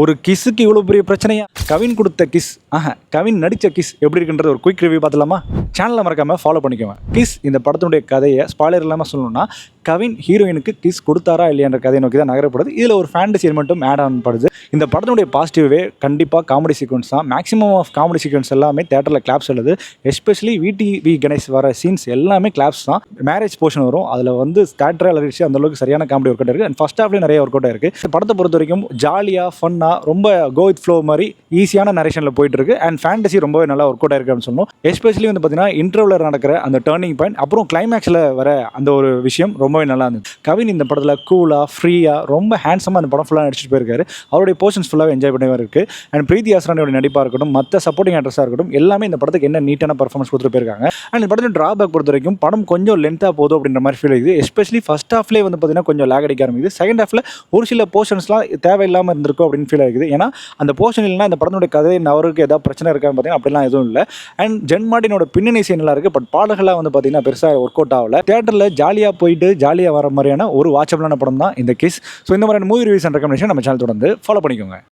ஒரு கிஸ்ஸுக்கு இவ்வளோ பெரிய பிரச்சனையா? கவின் கொடுத்த கிஸ் கவின் நடித்த கிஸ் எப்படி இருக்குன்றது ஒரு குயிக் ரிவ்யூ பார்த்துலாமா? சேனலை மறக்காமல் ஃபாலோ பண்ணிக்கோங்க. கிஸ் இந்த படத்தினுடைய கதையை ஸ்பாய்லர் இல்லாமல் சொல்லணும்னா, கவின் ஹீரோயினுக்கு கிஸ் கொடுத்தாரா இல்லையான்ற கதையை நோக்கி தான் நகரப்படுது. இதில் ஒரு ஃபேண்டசி எலிமெண்ட்டும் ஆட் ஆன் படுது. இந்த படத்தினுடைய பாசிட்டிவே கண்டிப்பாக காமெடி சீக்வன்ஸ் தான். மேக்ஸிமம் ஆஃப் காமெடி சீக்வன்ஸ் எல்லாமே தேட்டரில் கிளாப்ஸ் எழுது. எஸ்பெஷலி விடிவி கணேஷ் வர சீன்ஸ் எல்லாமே கிளாப்ஸ் தான். மேரேஜ் போர்ஷன் வரும், அதில் வந்து தேட்டரே அலரிச்சு அந்தளவுக்கு சரியான காமெடி ஒர்க் அவுட் இருக்குது. அண்ட் ஃபர்ஸ்ட் ஹாஃப்லேயே நிறைய ஒர்க் அவுட் இருக்குது. இந்த படத்தை பொறுத்த வரைக்கும் ஜாலியாக ஃபன்னாக ரொம்ப கோ வித் ஃப்ளோ மாதிரி ஈஸியான நரேஷனில் போயிட்டு இருக்கு. அண்ட் ஃபேண்டசி ரொம்பவே நல்லா ஒர்க் அவுட் ஆயிருக்குன்னு சொல்லணும். எஸ்பெஷலி வந்து பார்த்தீங்கன்னா இன்டர்வலில் நடக்கிற அந்த டர்னிங் பாயிண்ட், அப்புறம் கிளைமேக்ஸில் வர அந்த ஒரு விஷயம் ரொம்பவே நல்லா இருந்தது. கவின் இந்த படத்தில் கூலாக ஃப்ரீயாக ரொம்ப ஹேண்ட்ஸமாக அந்த படம் ஃபுல்லாக நடிச்சிட்டு போயிருக்காரு. அவருடைய போர்ஷன்ஸ் ஃபுல்லாக என்ஜாய் பண்ணவே இருக்குது. அண்ட் பிரீத்தி ஆசரானியோட நடிப்பாக இருக்கட்டும், மற்ற சப்போர்ட்டிங் ஆக்டர்ஸாக இருக்கட்டும், எல்லாமே இந்த படத்துக்கு என்ன நீட்டான பர்ஃபார்மன்ஸ் கொடுத்துட்டு போயிருக்காங்க. அண்ட் இந்த படத்தில் ட்ராபேக் பொறுத்த வரைக்கும் படம் கொஞ்சம் லென்த்தாக போதும் அப்படின்ற மாதிரி ஃபீல் ஆகுது. எஸ்பெஷலி ஃபர்ஸ்ட் ஹாஃப்லேயே வந்து பார்த்தீங்கன்னா கொஞ்சம் லேக் அடிக்க ஆரம்பிக்குது. செகண்ட் ஹாஃபில் ஒரு சில போர்ஷன்ஸ்லாம் தேவையில்லாமல் இருந்திருக்கும் அப்படின்னு ஃபீல் ஆகுது. ஏன்னா அந்த போர்ஷன் இல்லைனா இந்த படத்தினுடைய கதை நவருக்கு ஏதாவது பிரச்சனை இருக்கான்னு பார்த்தீங்கன்னா அப்படிலாம் எதுவும் இல்லை. அண்ட் ஜென் மார்டினோட பின்னணி இசை நல்லா இருக்குது. பட் பாடல்களாக வந்து பார்த்தீங்கன்னா பெருசாக ஒர்க் அவுட் ஆகல. தேட்டரில் ஜாலியாக போயிட்டு ஜாலியாக வர மாதிரியான ஒரு வாட்சபிளான படம் தான் இந்த கிஸ். ஸோ இந்த மாதிரியான மூவி ரிவ்யூஸ் அண்ட் ரெக்கமெண்டேஷன் நம்ம சேனல் தொடர்ந்து ஃபாலோ பண்ணிக்கோங்க.